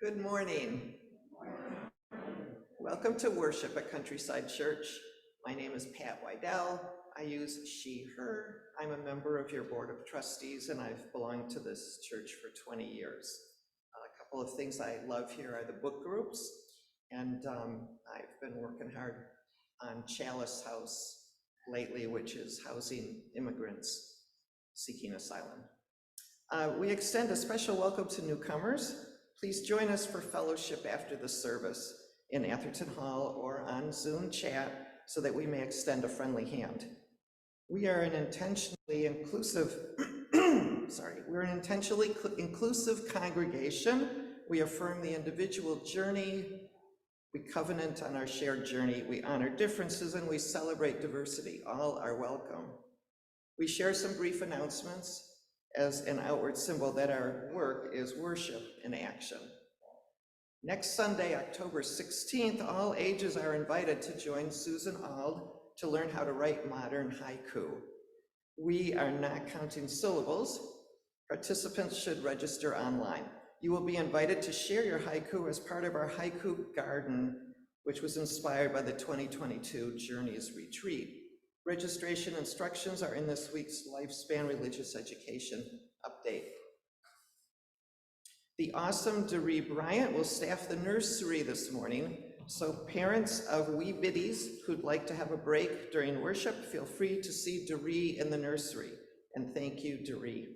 Good morning. Welcome to worship at Countryside Church. My name is Pat Wydell. I use she, her. I'm a member of your board of trustees and I've belonged to this church for 20 years. A couple of things I love here are the book groups, and I've been working hard on Chalice House lately, which is housing immigrants seeking asylum. We extend a special welcome to newcomers. Please join us for fellowship after the service in Atherton Hall or on Zoom chat so that we may extend a friendly hand. We are an intentionally inclusive, we're an intentionally inclusive congregation. We affirm the individual journey. We covenant on our shared journey. We honor differences and we celebrate diversity. All are welcome. We share some brief announcements as an outward symbol that our work is worship in action. Next Sunday, October 16th, all ages are invited to join Susan Auld to learn how to write modern haiku. We are not counting syllables. Participants should register online. You will be invited to share your haiku as part of our haiku garden, which was inspired by the 2022 Journeys Retreat. Registration instructions are in this week's Lifespan Religious Education update. The awesome Doree Bryant will staff the nursery this morning, so parents of wee biddies who'd like to have a break during worship, feel free to see Doree in the nursery. And thank you, Doree.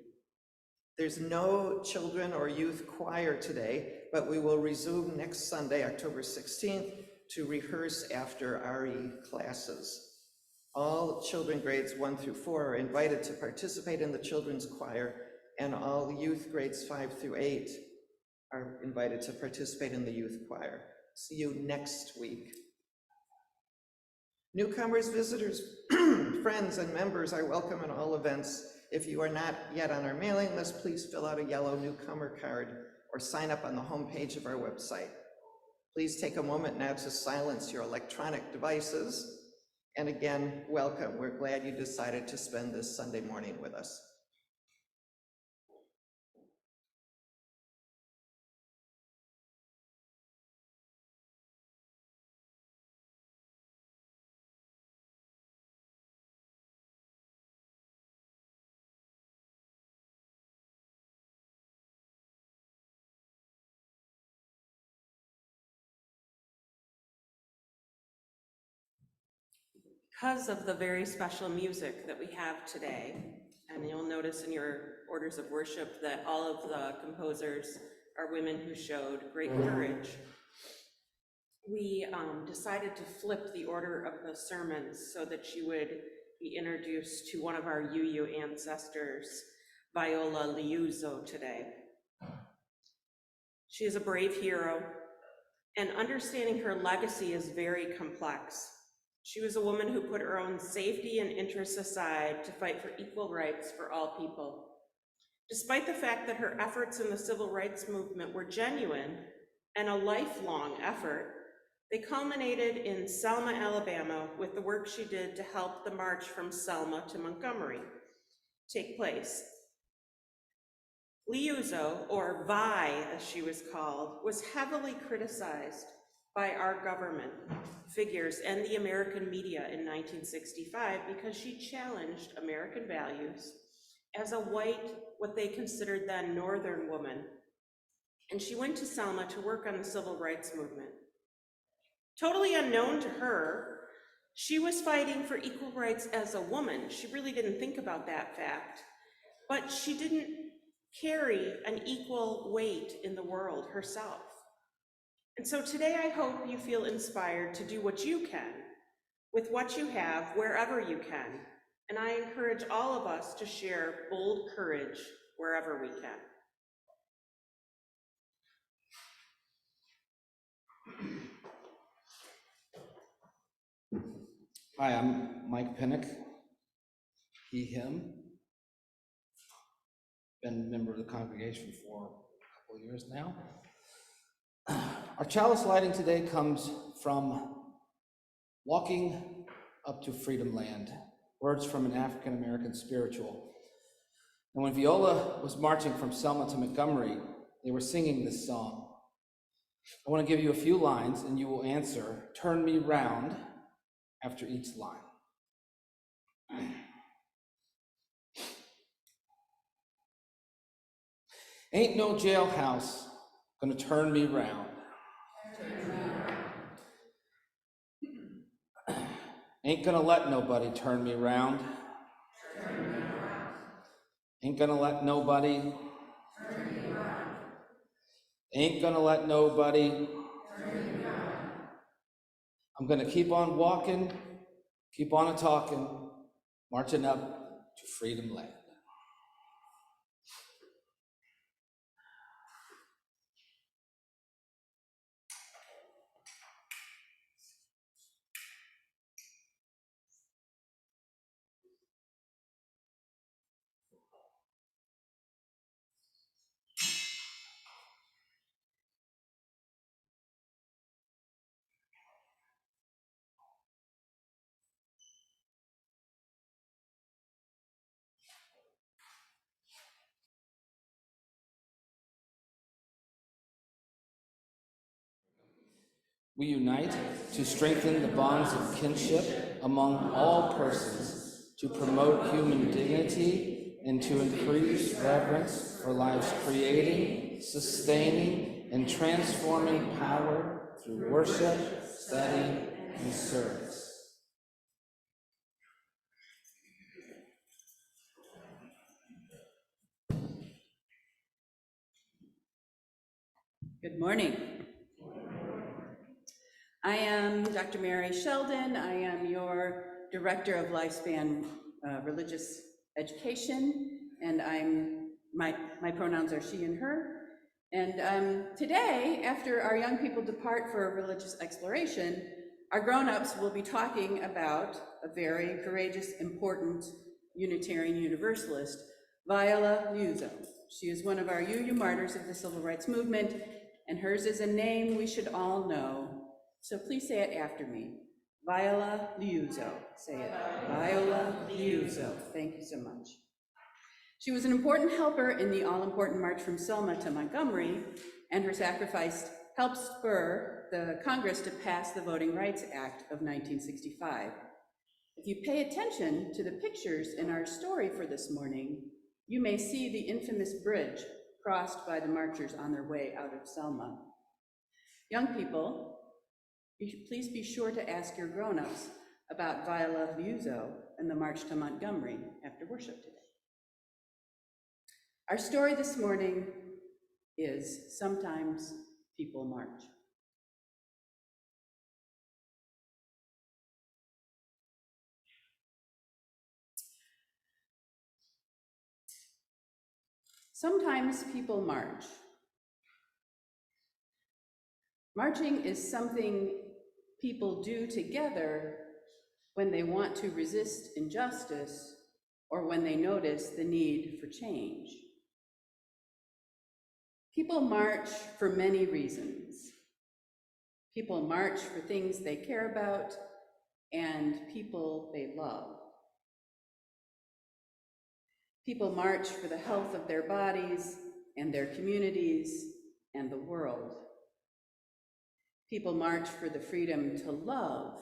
There's no children or youth choir today, but we will resume next Sunday, October 16th, to rehearse after RE classes. All children grades 1 through 4 are invited to participate in the children's choir, and all youth grades 5 through 8 are invited to participate in the youth choir. See you next week. Newcomers, visitors, friends, and members are welcome in all events. If you are not yet on our mailing list, please fill out a yellow newcomer card or sign up on the homepage of our website. Please take a moment now to silence your electronic devices. And again, welcome. We're glad you decided to spend this Sunday morning with us. Because of the very special music that we have today, and you'll notice in your orders of worship that all of the composers are women who showed great courage, we decided to flip the order of the sermons so that you would be introduced to one of our UU ancestors, Viola Liuzzo, today. She is a brave hero, and understanding her legacy is very complex. She was a woman who put her own safety and interests aside to fight for equal rights for all people. Despite the fact that her efforts in the civil rights movement were genuine and a lifelong effort, they culminated in Selma, Alabama, with the work she did to help the march from Selma to Montgomery take place. Liuzzo, or Vi as she was called, was heavily criticized by our government figures and the American media in 1965 because she challenged American values as a white, what they considered then Northern woman. And she went to Selma to work on the civil rights movement. Totally unknown to her, she was fighting for equal rights as a woman. She really didn't think about that fact, but she didn't carry an equal weight in the world herself. And so today I hope you feel inspired to do what you can with what you have wherever you can. And I encourage all of us to share bold courage wherever we can. Hi, I'm Mike Pinnock, he, him. Been a member of the congregation for a couple of years now. Our chalice lighting today comes from Walking Up to Freedom Land, words from an African-American spiritual. And when Viola was marching from Selma to Montgomery, they were singing this song. I want to give you a few lines and you will answer, "Turn me round," after each line. Ain't no jailhouse gonna turn me round. Ain't gonna let nobody turn me round. Ain't gonna let nobody. Ain't gonna let nobody. I'm gonna keep on walking, keep on a-talking, marching up to freedom land. We unite to strengthen the bonds of kinship among all persons, to promote human dignity, and to increase reverence for life's creating, sustaining, and transforming power through worship, study, and service. Good morning. I am Dr. Mary Sheldon. I am your Director of Lifespan Religious Education, and my pronouns are she and her. And today, after our young people depart for religious exploration, our grown-ups will be talking about a very courageous, important Unitarian Universalist, Viola Liuzzo. She is one of our UU martyrs of the Civil Rights Movement, and hers is a name we should all know. So please say it after me. Viola Liuzzo. Say it. Viola Liuzzo. Thank you so much. She was an important helper in the all-important march from Selma to Montgomery, and her sacrifice helped spur the Congress to pass the Voting Rights Act of 1965. If you pay attention to the pictures in our story for this morning, you may see the infamous bridge crossed by the marchers on their way out of Selma. Young people, please be sure to ask your grown-ups about Viola Liuzzo and the march to Montgomery after worship today. Our story this morning is Sometimes People March. Sometimes people march. Marching is something people do together when they want to resist injustice or when they notice the need for change. People march for many reasons. People march for things they care about and people they love. People march for the health of their bodies and their communities and the world. People march for the freedom to love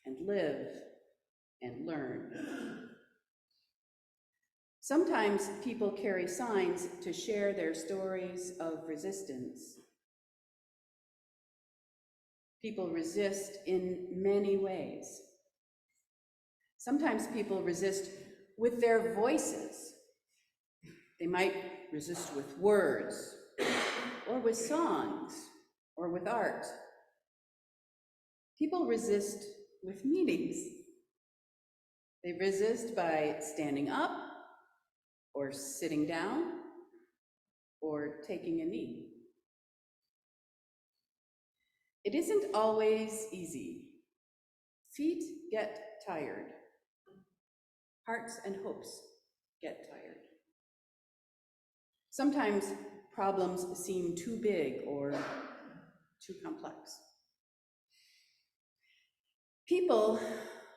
and live and learn. Sometimes people carry signs to share their stories of resistance. People resist in many ways. Sometimes people resist with their voices. They might resist with words, or with songs, or with art. People resist with meetings. They resist by standing up, or sitting down, or taking a knee. It isn't always easy. Feet get tired. Hearts and hopes get tired. Sometimes problems seem too big or too complex. People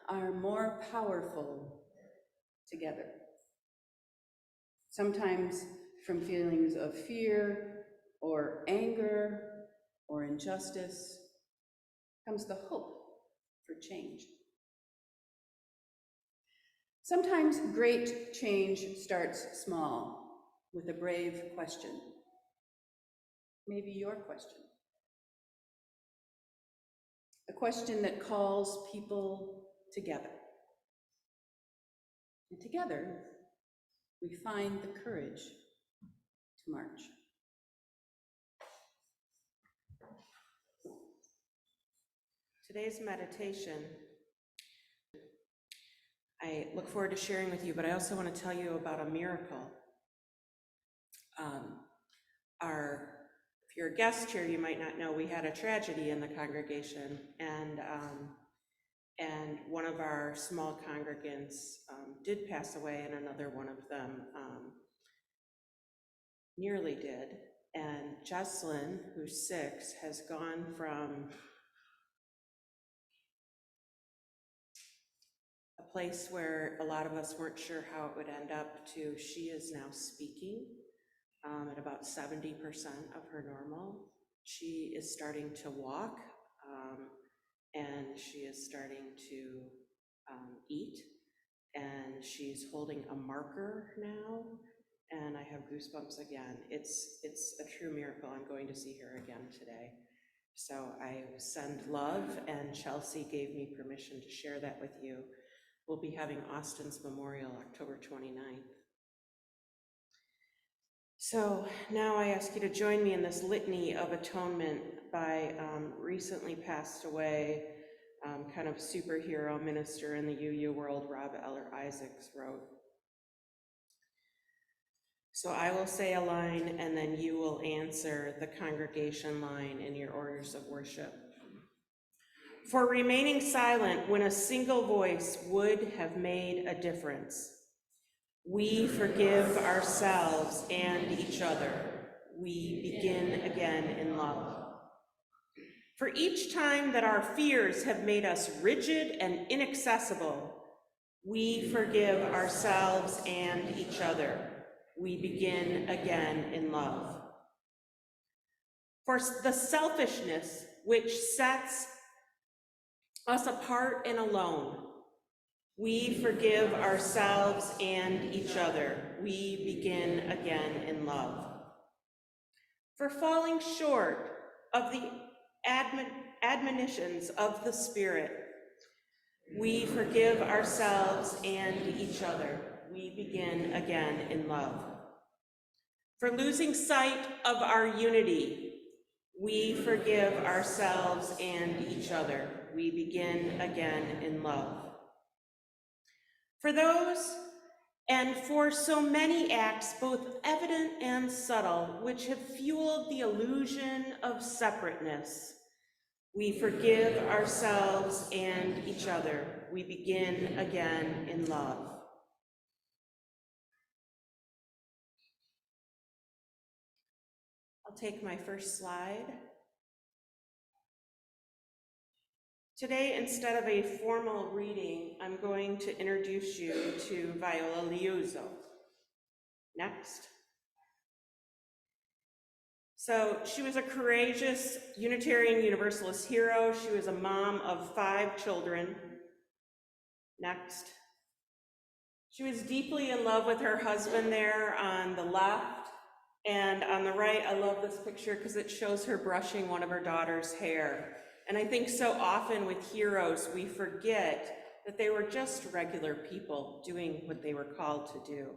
are more powerful together. Sometimes from feelings of fear or anger or injustice comes the hope for change. Sometimes great change starts small with a brave question. Maybe your question. A question that calls people together. And together, we find the courage to march. Today's meditation, I look forward to sharing with you, but I also want to tell you about a miracle. If you're a guest here, you might not know we had a tragedy in the congregation, and one of our small congregants did pass away, and another one of them nearly did. And Jessalyn, who's 6, has gone from a place where a lot of us weren't sure how it would end up to she is now speaking at about 70% of her normal. She is starting to walk, and she is starting to eat, and she's holding a marker now, and I have goosebumps again. It's a true miracle. I'm going to see her again today. So I send love, and Chelsea gave me permission to share that with you. We'll be having Austin's memorial October 29th. So now I ask you to join me in this litany of atonement by recently passed away kind of superhero minister in the UU world, Rob Eller Isaacs wrote. So I will say a line, and then you will answer the congregation line in your orders of worship. For remaining silent when a single voice would have made a difference. We forgive ourselves and each other. We begin again in love. For each time that our fears have made us rigid and inaccessible, we forgive ourselves and each other. We begin again in love. For the selfishness which sets us apart and alone, we forgive ourselves and each other. We begin again in love. For falling short of the admonitions of the Spirit, we forgive ourselves and each other. We begin again in love. For losing sight of our unity, we forgive ourselves and each other. We begin again in love. For those and for so many acts, both evident and subtle, which have fueled the illusion of separateness, we forgive ourselves and each other. We begin again in love. I'll take my first slide. Today, instead of a formal reading, I'm going to introduce you to Viola Liuzzo. Next. So she was a courageous Unitarian Universalist hero. She was a mom of 5 children. Next. She was deeply in love with her husband there on the left, and on the right, I love this picture because it shows her brushing one of her daughter's hair. And I think so often with heroes, we forget that they were just regular people doing what they were called to do.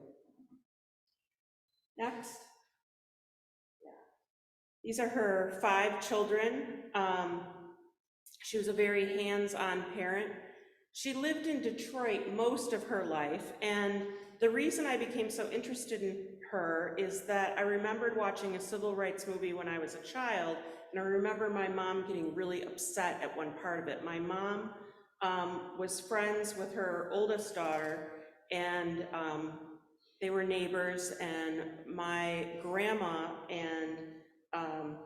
Next. Yeah. These are her 5 children. She was a very hands-on parent. She lived in Detroit most of her life, and the reason I became so interested in her is that I remembered watching a civil rights movie when I was a child, and I remember my mom getting really upset at one part of it. My mom was friends with her oldest daughter, and they were neighbors, and my grandma and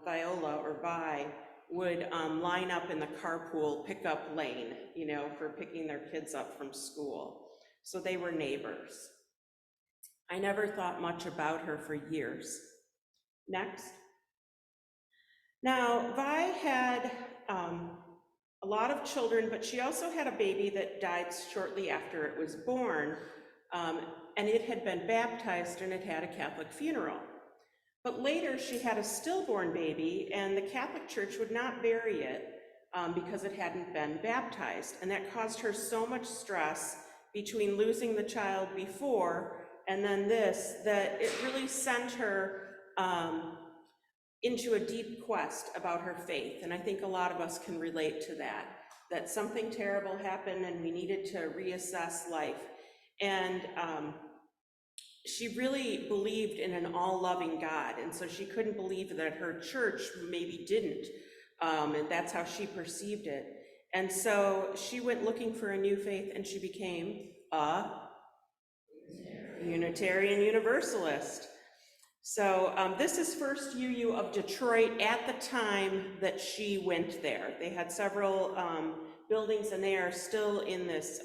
Viola, or Vi, would line up in the carpool pickup lane, you know, for picking their kids up from school. So they were neighbors. I never thought much about her for years. Next. Now, Vi had a lot of children, but she also had a baby that died shortly after it was born, and it had been baptized and it had a Catholic funeral. But later she had a stillborn baby, and the Catholic Church would not bury it because it hadn't been baptized, and that caused her so much stress between losing the child before and then this, that it really sent her into a deep quest about her faith. And I think a lot of us can relate to that something terrible happened and we needed to reassess life. And she really believed in an all-loving God, and so she couldn't believe that her church maybe didn't, and that's how she perceived it. And so she went looking for a new faith, and she became a Unitarian Universalist. So this is First UU of Detroit at the time that she went there. They had several buildings, and they are still in this,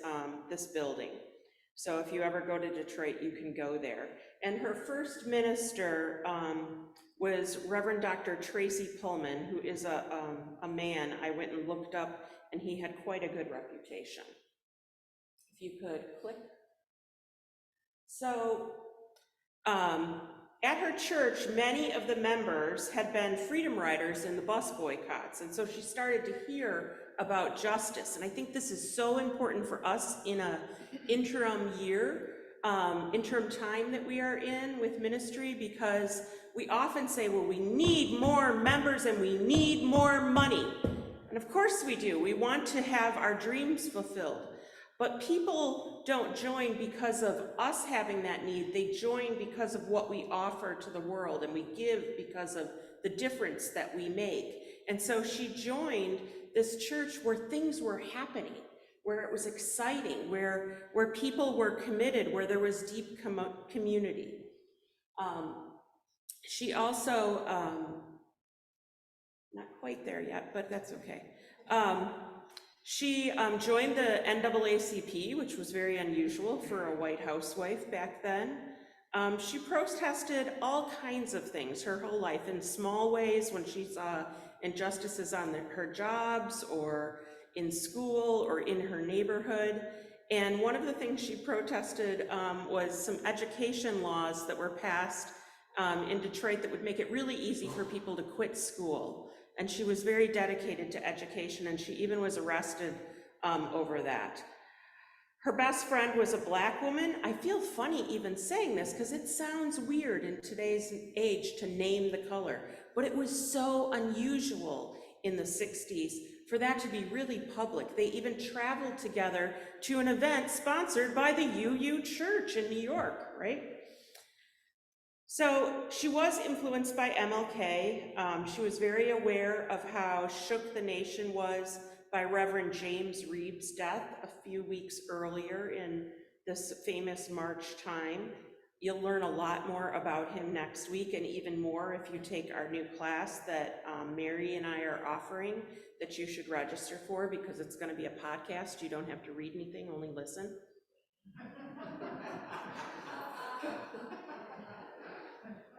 this building. So if you ever go to Detroit, you can go there. And her first minister was Reverend Dr. Tracy Pullman, who is a man I went and looked up, and he had quite a good reputation. If you could click. So at her church, many of the members had been freedom riders in the bus boycotts, and so she started to hear about justice. And I think this is so important for us in a interim year, interim time that we are in with ministry, because we often say, well, we need more members and we need more money. And of course we do. We want to have our dreams fulfilled. But people don't join because of us having that need. They join because of what we offer to the world, and we give because of the difference that we make. And so she joined this church where things were happening, where it was exciting, where people were committed, where there was deep community. She also, not quite there yet, but that's okay. She joined the NAACP, which was very unusual for a white housewife back then. She protested all kinds of things her whole life in small ways when she saw injustices on her jobs or in school or in her neighborhood. And one of the things she protested was some education laws that were passed in Detroit that would make it really easy for people to quit school. And she was very dedicated to education, and she even was arrested over that. Her best friend was a Black woman. I feel funny even saying this because it sounds weird in today's age to name the color, but it was so unusual in the 60s for that to be really public. They even traveled together to an event sponsored by the UU Church in New York, right? So she was influenced by MLK. She was very aware of how shook the nation was by Reverend James Reeb's death a few weeks earlier in this famous March time. You'll learn a lot more about him next week, and even more if you take our new class that Mary and I are offering that you should register for, because it's going to be a podcast. You don't have to read anything, only listen.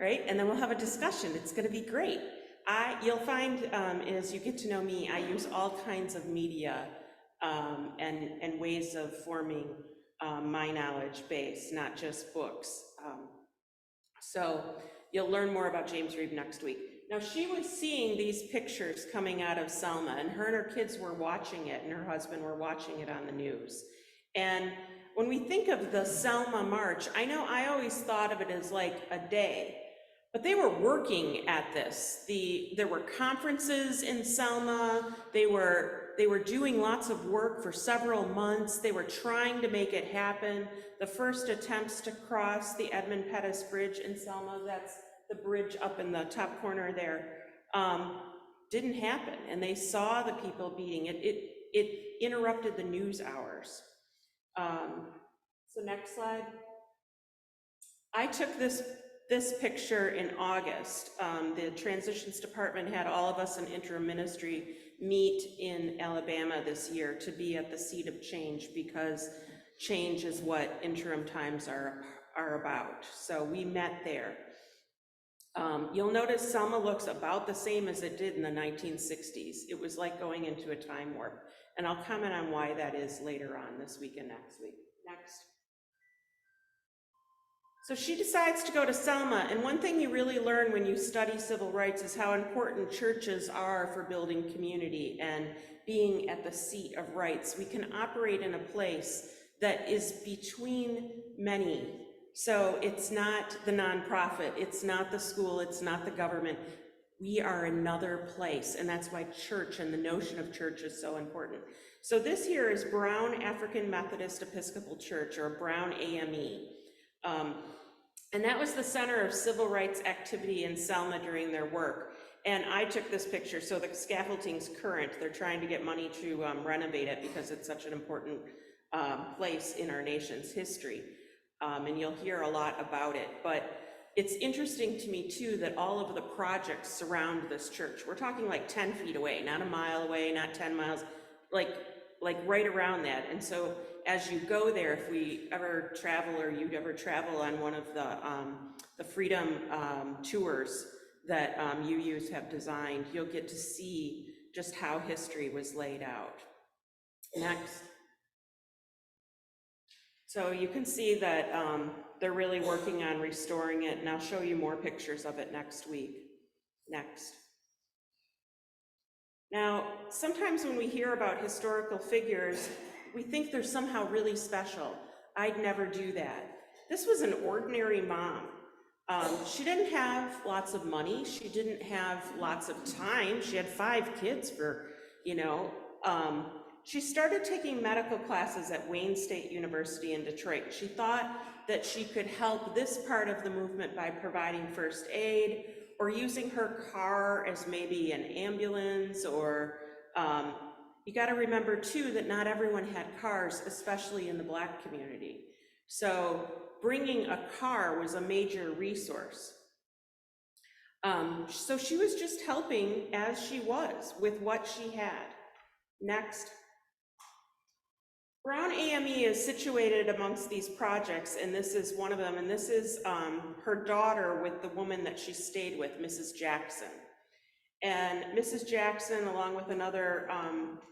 Right? And then we'll have a discussion. It's going to be great. You'll find as you get to know me, I use all kinds of media and ways of forming my knowledge base, not just books. So you'll learn more about James Reeb next week. Now, she was seeing these pictures coming out of Selma, and her kids were watching it, and her husband were watching it on the news. And when we think of the Selma March, I know I always thought of it as like a day, but they were working at this. There were conferences in Selma. They were doing lots of work for several months. They were trying to make it happen. The first attempts to cross the Edmund Pettus Bridge in Selma, that's the bridge up in the top corner there, didn't happen. And they saw the people beating it. It interrupted the news hours. So next slide. I took this picture in August. The transitions department had all of us in interim ministry meet in Alabama this year to be at the seat of change, because change is what interim times are about. So we met there. You'll notice Selma looks about the same as it did in the 1960s. It was like going into a time warp. And I'll comment on why that is later on this week and next week. Next. So she decides to go to Selma, and one thing you really learn when you study civil rights is how important churches are for building community and being at the seat of rights. We can operate in a place that is between many. So it's not the nonprofit, it's not the school, it's not the government. We are another place, and that's why church and the notion of church is so important. So this here is Brown African Methodist Episcopal Church, or Brown AME. And that was the center of civil rights activity in Selma during their work. And I took this picture, so the scaffolding's current. They're trying to get money to renovate it because it's such an important place in our nation's history. And you'll hear a lot about it. But it's interesting to me too that all of the projects surround this church. We're talking like 10 feet away, not a mile away, not 10 miles, like right around that. And so as you go there, if we ever travel or you'd ever travel on one of the Freedom tours that UUs have designed, you'll get to see just how history was laid out. Next. So you can see that they're really working on restoring it, and I'll show you more pictures of it next week. Next. Now, sometimes when we hear about historical figures, we think they're somehow really special. I'd never do that. This was an ordinary mom. She didn't have lots of money. She didn't have lots of time. She had 5 kids for, she started taking medical classes at Wayne State University in Detroit. She thought that she could help this part of the movement by providing first aid or using her car as maybe an ambulance, or you got to remember too that not everyone had cars, especially in the Black community. So bringing a car was a major resource. So she was just helping as she was with what she had. Next. Brown AME is situated amongst these projects, and this is one of them, and this is her daughter with the woman that she stayed with, Mrs. Jackson. And Mrs. Jackson, along with another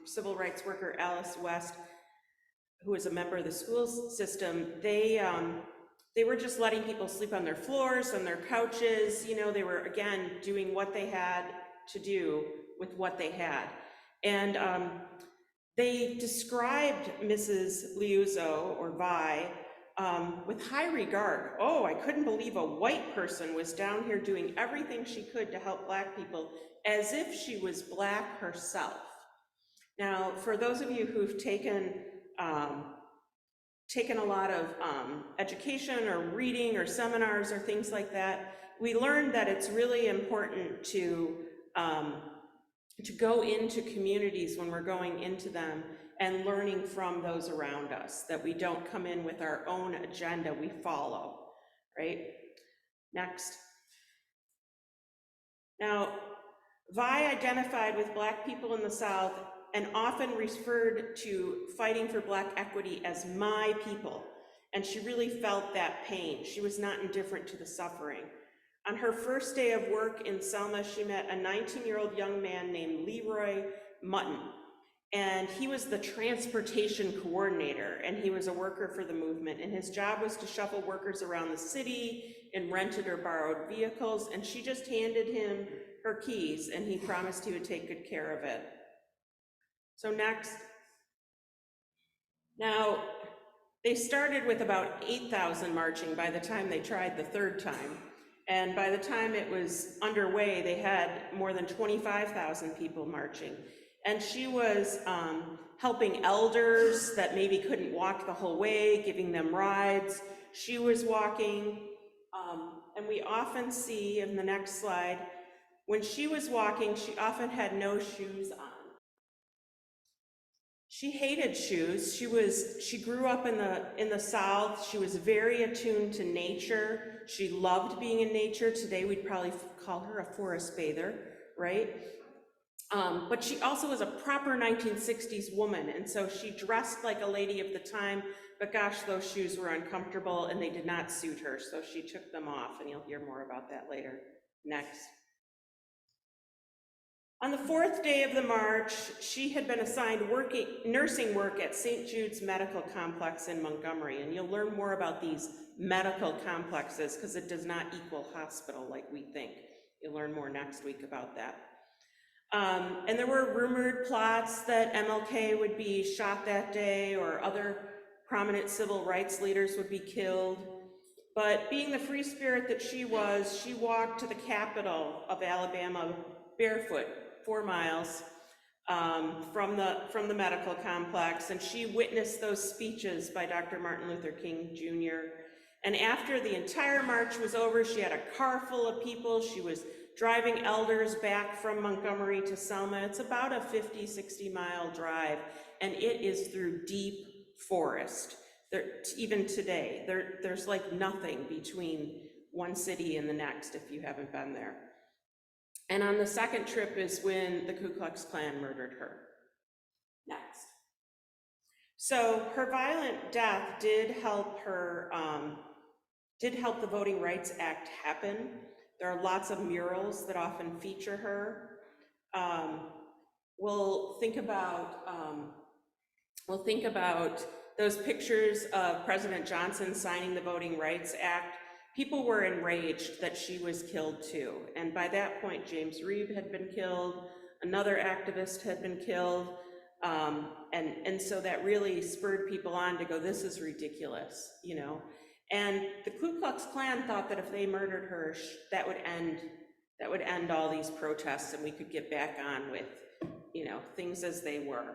civil rights worker, Alice West, who is a member of the school system, they were just letting people sleep on their floors, on their couches. They were, again, doing what they had to do with what they had. And they described Mrs. Liuzzo, or Vi, with high regard. Oh, I couldn't believe a white person was down here doing everything she could to help Black people, as if she was Black herself. Now, for those of you who've taken a lot of education or reading or seminars or things like that, we learned that it's really important to go into communities when we're going into them and learning from those around us, that we don't come in with our own agenda, we follow, right? Next. Now, Vi identified with Black people in the South and often referred to fighting for Black equity as my people, and she really felt that pain. She was not indifferent to the suffering. On her first day of work in Selma, she met a 19-year-old young man named Leroy Mutton, and he was the transportation coordinator, and he was a worker for the movement, and his job was to shuffle workers around the city in rented or borrowed vehicles, and she just handed him her keys, and he promised he would take good care of it. So next. Now, they started with about 8,000 marching by the time they tried the third time. And by the time it was underway, they had more than 25,000 people marching. And she was helping elders that maybe couldn't walk the whole way, giving them rides. She was walking, and we often see in the next slide, when she was walking, she often had no shoes on. She hated shoes. She grew up in the South. She was very attuned to nature. She loved being in nature. Today we'd probably call her a forest bather, right? But she also was a proper 1960s woman, and so she dressed like a lady of the time, but gosh, those shoes were uncomfortable and they did not suit her, so she took them off, and you'll hear more about that later. Next. On the fourth day of the march, she had been assigned nursing work at St. Jude's Medical Complex in Montgomery, and you'll learn more about these medical complexes because it does not equal hospital like we think. You'll learn more next week about that. And there were rumored plots that MLK would be shot that day or other prominent civil rights leaders would be killed. But being the free spirit that she was, she walked to the capital of Alabama barefoot, 4 miles from the medical complex, and she witnessed those speeches by Dr. Martin Luther King Jr. And after the entire march was over, she had a car full of people. She was driving elders back from Montgomery to Selma. It's about a 50, 60-mile drive, and it is through deep forest. Even today, there's like nothing between one city and the next if you haven't been there. And on the second trip is when the Ku Klux Klan murdered her. Next. So her violent death did help the Voting Rights Act happen. There are lots of murals that often feature her. We'll think about those pictures of President Johnson signing the Voting Rights Act. People were enraged that she was killed too. And by that point, James Reeb had been killed, another activist had been killed. And so that really spurred people on to go, this is ridiculous, you know? And the Ku Klux Klan thought that if they murdered her, that would end all these protests and we could get back on with, you know, things as they were.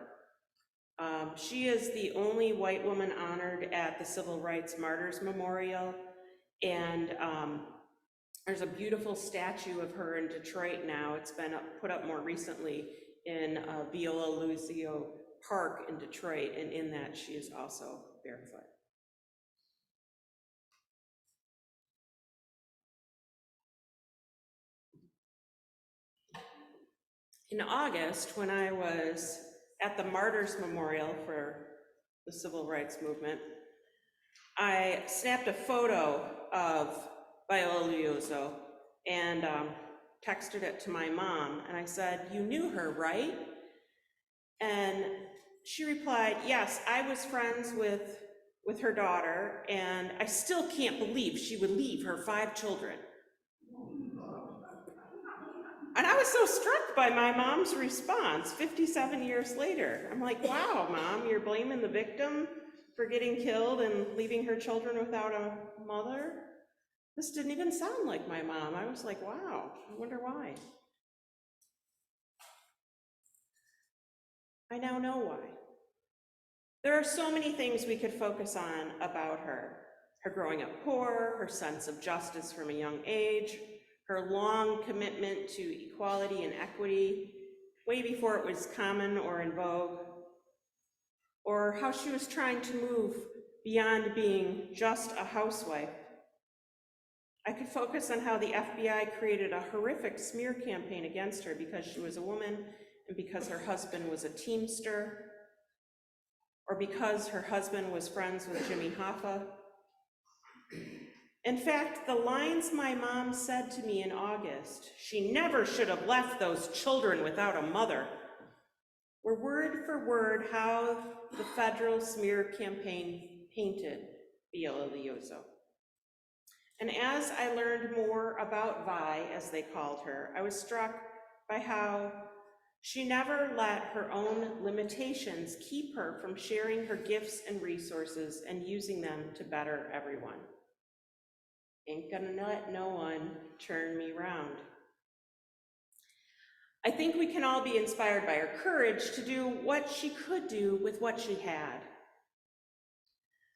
She is the only white woman honored at the Civil Rights Martyrs Memorial. And there's a beautiful statue of her in Detroit now. It's been put up more recently in Viola Liuzzo Park in Detroit, and in that she is also barefoot. In August, when I was at the Martyrs Memorial for the Civil Rights Movement, I snapped a photo of Viola Liuzzo and texted it to my mom, and I said, "You knew her, right?" And she replied, "Yes, I was friends with her daughter, and I still can't believe she would leave her 5 children." And I was so struck by my mom's response 57 years later. I'm like, wow, Mom, you're blaming the victim for getting killed and leaving her children without a mother? This didn't even sound like my mom. I was like, wow, I wonder why. I now know why. There are so many things we could focus on about her. Her growing up poor, her sense of justice from a young age, her long commitment to equality and equity, way before it was common or in vogue, or how she was trying to move beyond being just a housewife. I could focus on how the FBI created a horrific smear campaign against her because she was a woman and because her husband was a Teamster, or because her husband was friends with Jimmy Hoffa. In fact, the lines my mom said to me in August, "She never should have left those children without a mother," were word for word how the federal smear campaign painted Viola Liuzzo. And as I learned more about Vi, as they called her, I was struck by how she never let her own limitations keep her from sharing her gifts and resources and using them to better everyone. Ain't gonna let no one turn me round. I think we can all be inspired by her courage to do what she could do with what she had.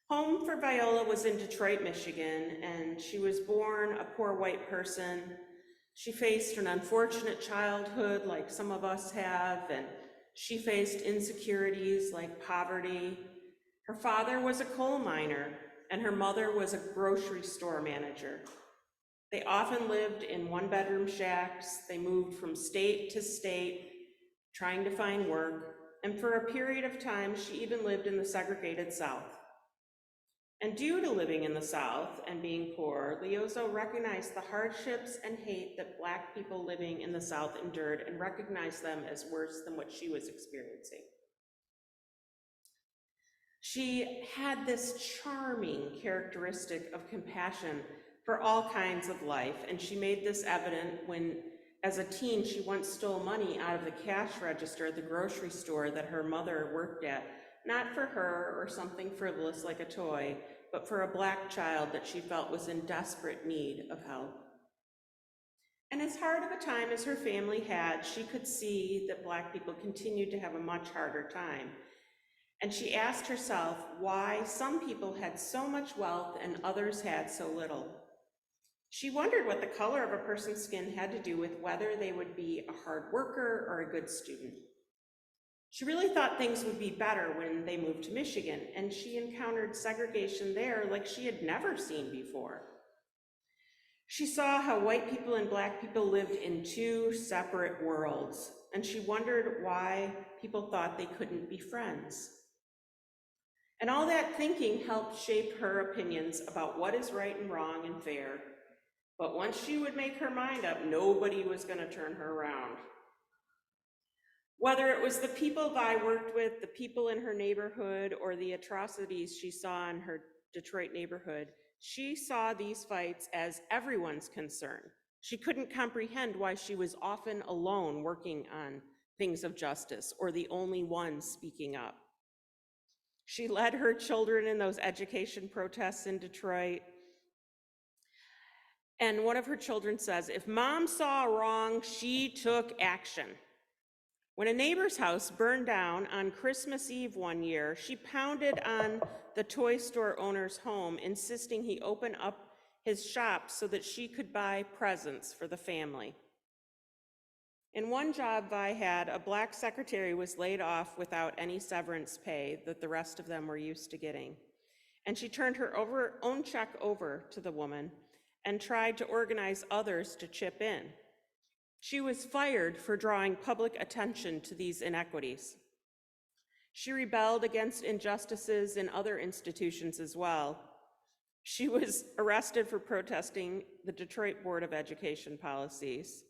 Home for Viola was in Detroit, Michigan, and she was born a poor white person. She faced an unfortunate childhood like some of us have, and she faced insecurities like poverty. Her father was a coal miner, and her mother was a grocery store manager. They often lived in one-bedroom shacks. They moved from state to state, trying to find work, and for a period of time, she even lived in the segregated South. And due to living in the South and being poor, Liuzzo recognized the hardships and hate that Black people living in the South endured and recognized them as worse than what she was experiencing. She had this charming characteristic of compassion for all kinds of life, and she made this evident when, as a teen, she once stole money out of the cash register at the grocery store that her mother worked at, not for her or something frivolous like a toy, but for a Black child that she felt was in desperate need of help. And as hard of a time as her family had, she could see that Black people continued to have a much harder time. And she asked herself why some people had so much wealth and others had so little. She wondered what the color of a person's skin had to do with whether they would be a hard worker or a good student. She really thought things would be better when they moved to Michigan, and she encountered segregation there like she had never seen before. She saw how white people and Black people lived in two separate worlds, and she wondered why people thought they couldn't be friends. And all that thinking helped shape her opinions about what is right and wrong and fair. But once she would make her mind up, nobody was going to turn her around. Whether it was the people Vi worked with, the people in her neighborhood, or the atrocities she saw in her Detroit neighborhood, she saw these fights as everyone's concern. She couldn't comprehend why she was often alone working on things of justice or the only one speaking up. She led her children in those education protests in Detroit. And one of her children says, if Mom saw wrong, she took action. When a neighbor's house burned down on Christmas Eve one year, she pounded on the toy store owner's home, insisting he open up his shop so that she could buy presents for the family. In one job Vi had, a Black secretary was laid off without any severance pay that the rest of them were used to getting. And she turned her own check over to the woman and tried to organize others to chip in. She was fired for drawing public attention to these inequities. She rebelled against injustices in other institutions as well. She was arrested for protesting the Detroit Board of Education policies.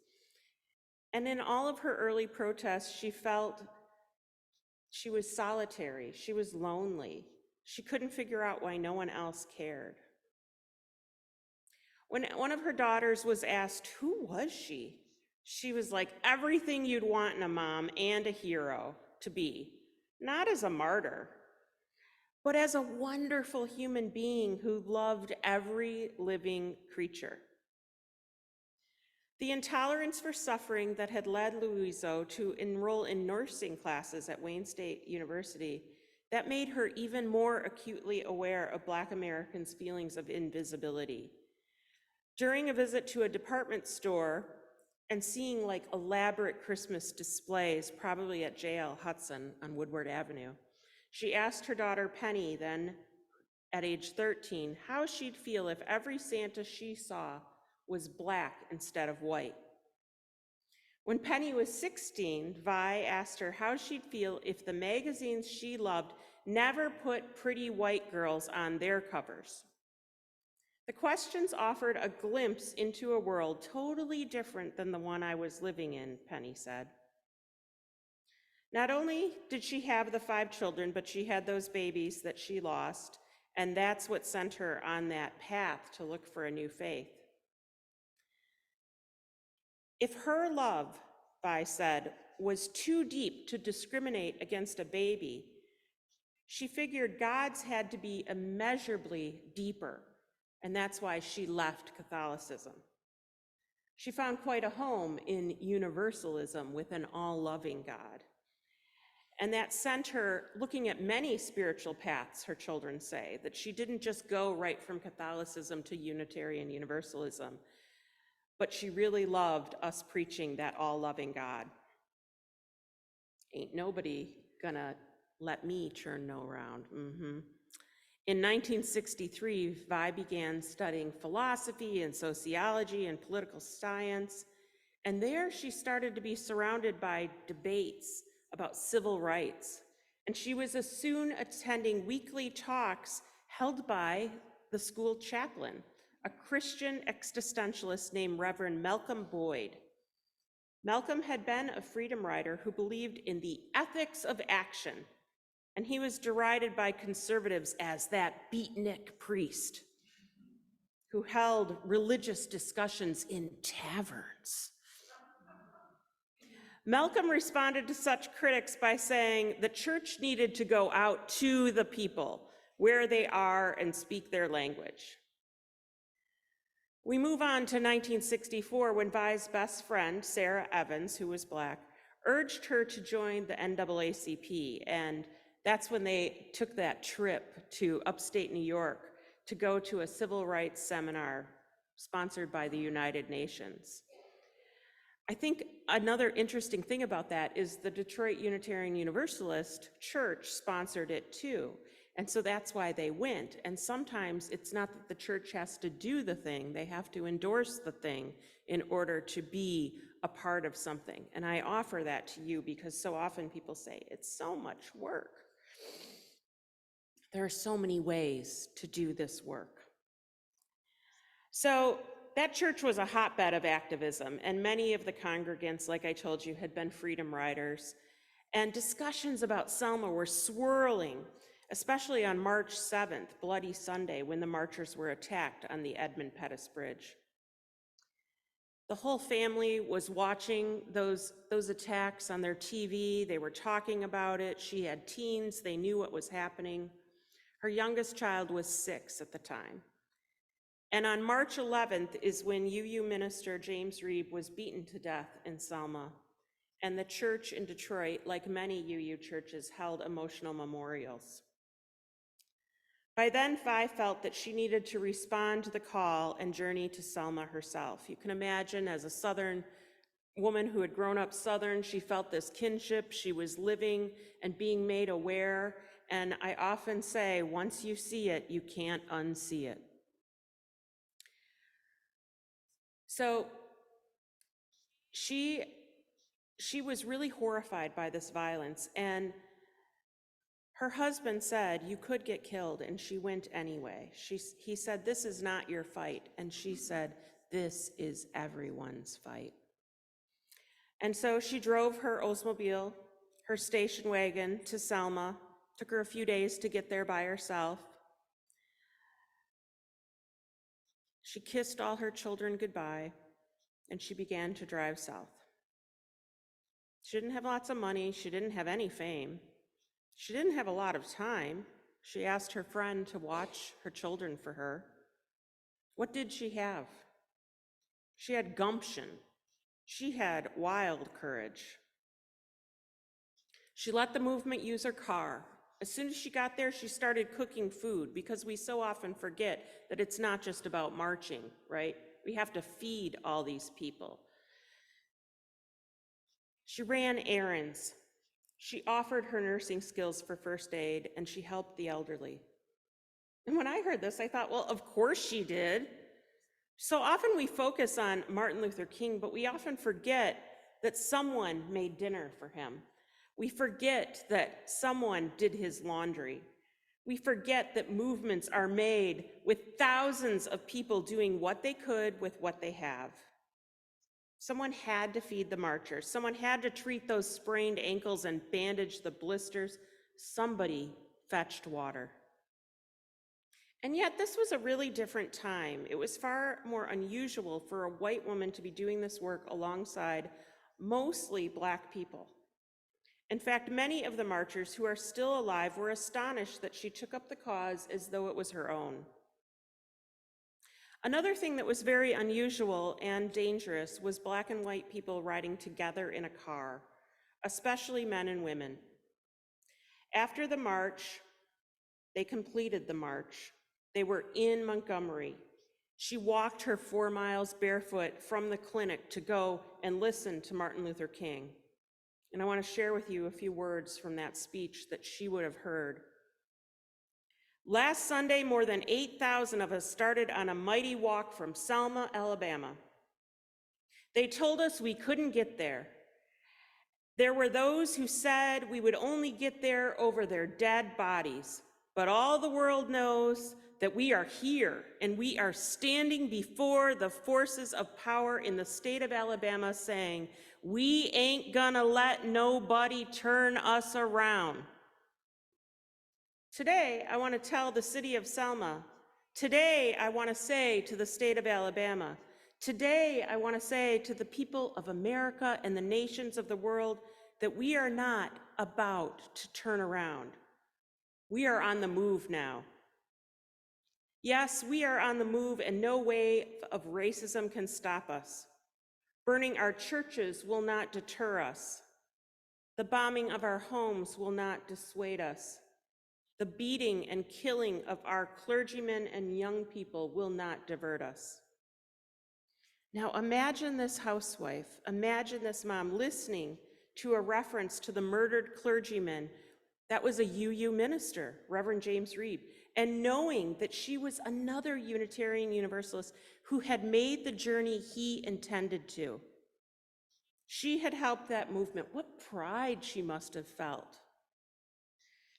And in all of her early protests, she felt she was solitary, she was lonely. She couldn't figure out why no one else cared. When one of her daughters was asked, who was she? She was like everything you'd want in a mom and a hero to be, not as a martyr, but as a wonderful human being who loved every living creature. The intolerance for suffering that had led Liuzzo to enroll in nursing classes at Wayne State University, that made her even more acutely aware of Black Americans' feelings of invisibility. During a visit to a department store and seeing like elaborate Christmas displays, probably at JL Hudson on Woodward Avenue, she asked her daughter Penny, then at age 13, how she'd feel if every Santa she saw was Black instead of white. When Penny was 16, Vi asked her how she'd feel if the magazines she loved never put pretty white girls on their covers. The questions offered a glimpse into a world totally different than the one I was living in, Penny said. Not only did she have the 5 children, but she had those babies that she lost, and that's what sent her on that path to look for a new faith. If her love, Vi said, was too deep to discriminate against a baby, she figured God's had to be immeasurably deeper, and that's why she left Catholicism. She found quite a home in universalism with an all-loving God. And that sent her looking at many spiritual paths, her children say, that she didn't just go right from Catholicism to Unitarian Universalism, but she really loved us preaching that all-loving God. Ain't nobody gonna let me turn no round. In 1963, Vi began studying philosophy and sociology and political science, and there she started to be surrounded by debates about civil rights, and she was soon attending weekly talks held by the school chaplain, a Christian existentialist named Reverend Malcolm Boyd. Malcolm had been a freedom rider who believed in the ethics of action, and he was derided by conservatives as that beatnik priest who held religious discussions in taverns. Malcolm responded to such critics by saying the church needed to go out to the people where they are and speak their language. We move on to 1964 when Vi's best friend, Sarah Evans, who was Black, urged her to join the NAACP, and that's when they took that trip to upstate New York to go to a civil rights seminar sponsored by the United Nations. I think another interesting thing about that is the Detroit Unitarian Universalist Church sponsored it too. And so that's why they went. And sometimes it's not that the church has to do the thing, they have to endorse the thing in order to be a part of something. And I offer that to you because so often people say, it's so much work. There are so many ways to do this work. So that church was a hotbed of activism, and many of the congregants, like I told you, had been freedom riders. And discussions about Selma were swirling, especially on March 7th, Bloody Sunday, when the marchers were attacked on the Edmund Pettus Bridge. The whole family was watching those attacks on their TV. They were talking about it. She had teens. They knew what was happening. Her youngest child was 6 at the time. And on March 11th is when UU minister James Reeb was beaten to death in Selma. And the church in Detroit, like many UU churches, held emotional memorials. By then, Vi felt that she needed to respond to the call and journey to Selma herself. You can imagine, as a Southern woman who had grown up Southern, she felt this kinship. She was living and being made aware. And I often say, once you see it, you can't unsee it. So she was really horrified by this violence, and her husband said, you could get killed, and she went anyway. He said, this is not your fight, and she said, this is everyone's fight. And so she drove her Oldsmobile, her station wagon, to Selma. Took her a few days to get there by herself. She kissed all her children goodbye, and she began to drive south. She didn't have lots of money. She didn't have any fame. She didn't have a lot of time. She asked her friend to watch her children for her. What did she have? She had gumption. She had wild courage. She let the movement use her car. As soon as she got there, she started cooking food, because we so often forget that it's not just about marching, right? We have to feed all these people. She ran errands. She offered her nursing skills for first aid, and she helped the elderly. And when I heard this, I thought, well, of course she did. So often we focus on Martin Luther King, but we often forget that someone made dinner for him. We forget that someone did his laundry. We forget that movements are made with thousands of people doing what they could with what they have. Someone had to feed the marchers. Someone had to treat those sprained ankles and bandage the blisters. Somebody fetched water. And yet this was a really different time. It was far more unusual for a white woman to be doing this work alongside mostly Black people. In fact, many of the marchers who are still alive were astonished that she took up the cause as though it was her own. Another thing that was very unusual and dangerous was Black and white people riding together in a car, especially men and women. After the march, they completed the march. They were in Montgomery. She walked her 4 miles barefoot from the clinic to go and listen to Martin Luther King. And I want to share with you a few words from that speech that she would have heard. Last Sunday, more than 8,000 of us started on a mighty walk from Selma, Alabama. They told us we couldn't get there. There were those who said we would only get there over their dead bodies. but all the world knows that we are here and we are standing before the forces of power in the state of Alabama saying, we ain't gonna let nobody turn us around. Today, I want to tell the city of Selma, today I want to say to the state of Alabama, today I want to say to the people of America and the nations of the world that we are not about to turn around. We are on the move now. Yes, we are on the move and no wave of racism can stop us. Burning our churches will not deter us. The bombing of our homes will not dissuade us. The beating and killing of our clergymen and young people will not divert us. Now imagine this housewife, imagine this mom listening to a reference to the murdered clergyman that was a UU minister, Reverend James Reeb, and knowing that she was another Unitarian Universalist who had made the journey he intended to. She had helped that movement. What pride she must have felt.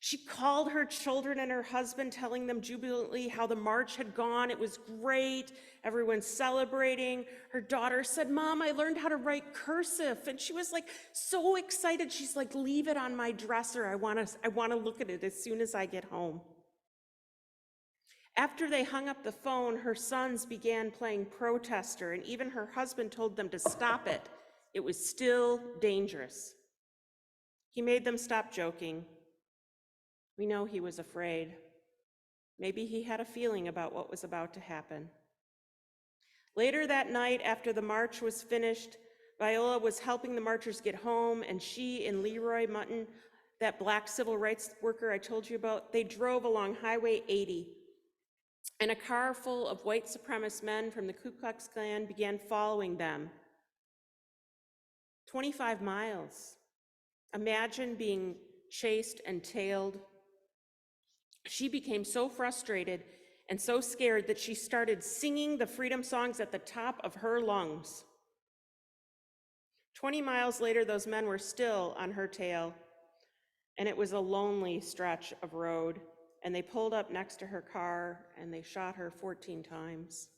She called her children and her husband, telling them jubilantly how the march had gone. It was great. Everyone's celebrating. Her daughter said, Mom, I learned how to write cursive. And she was like so excited. She's like, leave it on my dresser. I want to look at it as soon as I get home. After they hung up the phone, her sons began playing protester, and even her husband told them to stop it. It was still dangerous. He made them stop joking. We know he was afraid. Maybe he had a feeling about what was about to happen. Later that night, after the march was finished, Viola was helping the marchers get home, and she and Leroy Mutton, that black civil rights worker I told you about, they drove along Highway 80, and a car full of white supremacist men from the Ku Klux Klan began following them. 25 miles. Imagine being chased and tailed. She became so frustrated and so scared that she started singing the freedom songs at the top of her lungs. 20 miles later, those men were still on her tail, and it was a lonely stretch of road, and they pulled up next to her car, and they shot her 14 times.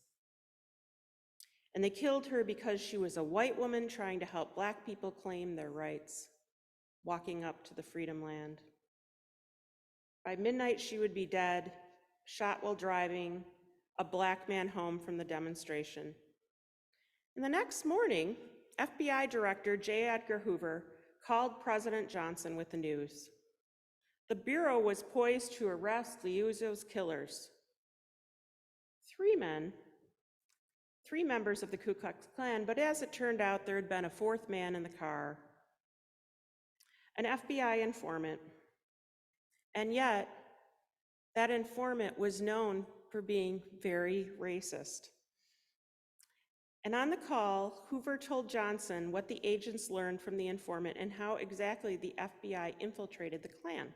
And they killed her because she was a white woman trying to help Black people claim their rights, walking up to the Freedom Land. By midnight, she would be dead, shot while driving a Black man home from the demonstration. And the next morning, FBI Director J. Edgar Hoover called President Johnson with the news. The Bureau was poised to arrest Liuzzo's killers. Three members of the Ku Klux Klan, but as it turned out, there had been a fourth man in the car, an FBI informant. And yet, that informant was known for being very racist. And on the call, Hoover told Johnson what the agents learned from the informant and how exactly the FBI infiltrated the Klan.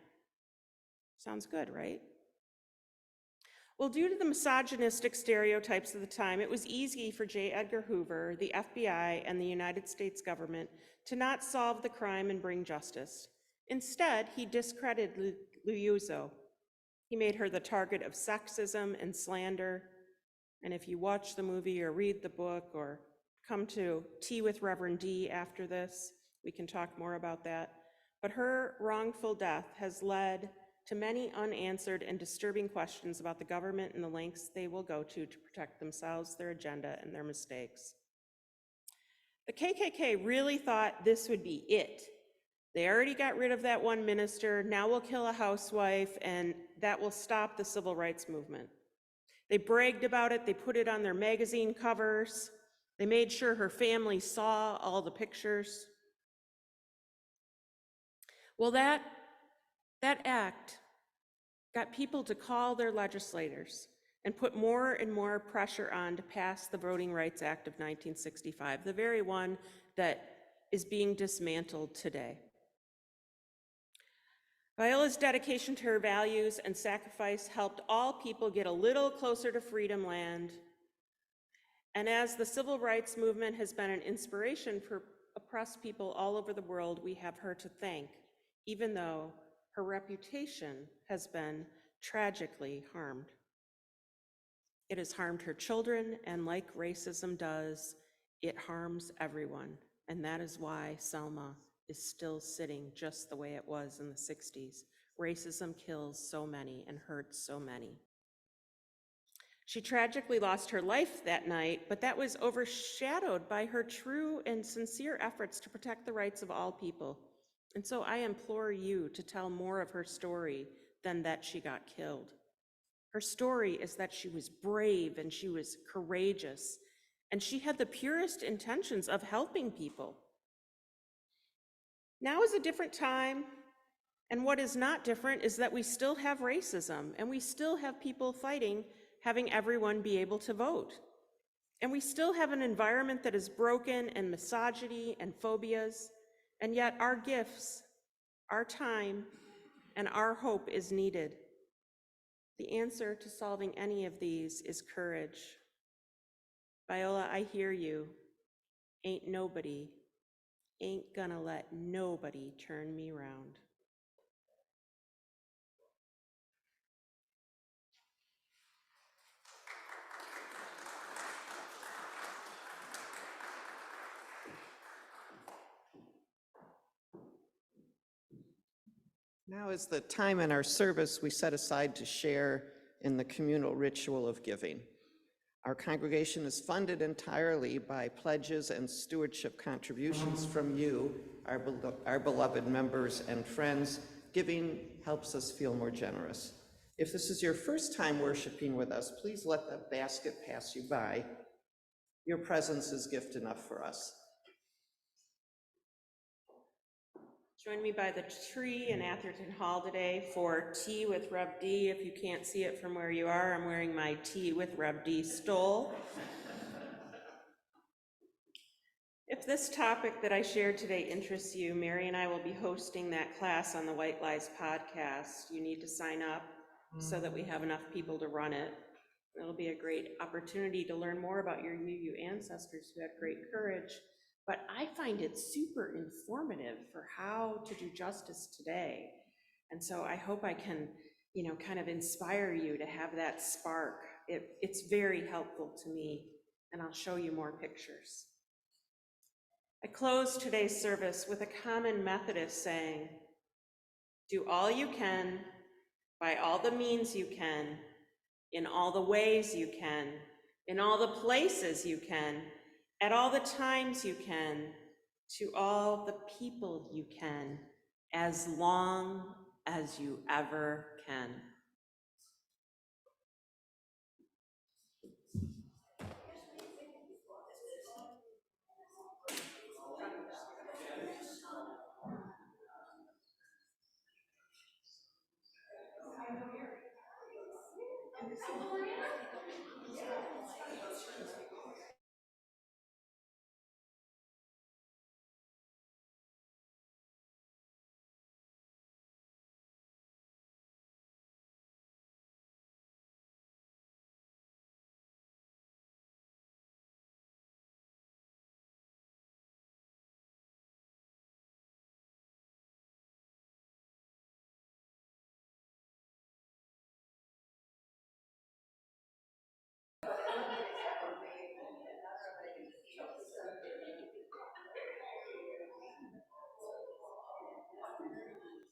Sounds good, right? Well, due to the misogynistic stereotypes of the time, it was easy for J. Edgar Hoover, the FBI, and the United States government to not solve the crime and bring justice. Instead, he discredited Liuzzo. He made her the target of sexism and slander. And if you watch the movie or read the book or come to Tea with Reverend D after this, we can talk more about that. But her wrongful death has led to many unanswered and disturbing questions about the government and the lengths they will go to protect themselves, their agenda, and their mistakes. The KKK really thought this would be it. They already got rid of that one minister, now we'll kill a housewife, and that will stop the civil rights movement. They bragged about it, they put it on their magazine covers, they made sure her family saw all the pictures. Well, that act got people to call their legislators and put more and more pressure on to pass the Voting Rights Act of 1965, the very one that is being dismantled today. Viola's dedication to her values and sacrifice helped all people get a little closer to Freedom Land. And as the civil rights movement has been an inspiration for oppressed people all over the world, we have her to thank, even though her reputation has been tragically harmed. It has harmed her children, and like racism does, it harms everyone. And that is why Selma is still sitting just the way it was in the 60s. Racism kills so many and hurts so many. She tragically lost her life that night, but that was overshadowed by her true and sincere efforts to protect the rights of all people. And so I implore you to tell more of her story than that she got killed. Her story is that she was brave and she was courageous, and she had the purest intentions of helping people. Now is a different time, and what is not different is that we still have racism, and we still have people fighting having everyone be able to vote. And we still have an environment that is broken and misogyny and phobias, and yet our gifts, our time, and our hope is needed. The answer to solving any of these is courage. Viola, I hear you. Ain't gonna let nobody turn me round. Now is the time in our service we set aside to share in the communal ritual of giving. Our congregation is funded entirely by pledges and stewardship contributions from you, our beloved members and friends. Giving helps us feel more generous. If this is your first time worshiping with us, please let the basket pass you by. Your presence is gift enough for us. Join me by the tree in Atherton Hall today for Tea with Rev D. If you can't see it from where you are, I'm wearing my Tea with Rev D stole. If this topic that I shared today interests you, Mary and I will be hosting that class on the White Lies podcast. You need to sign up so that we have enough people to run it. It'll be a great opportunity to learn more about your UU ancestors who had great courage. But I find it super informative for how to do justice today. And so I hope I can, kind of inspire you to have that spark. It's very helpful to me, and I'll show you more pictures. I close today's service with a common Methodist saying, do all you can, by all the means you can, in all the ways you can, in all the places you can, at all the times you can, to all the people you can, as long as you ever can.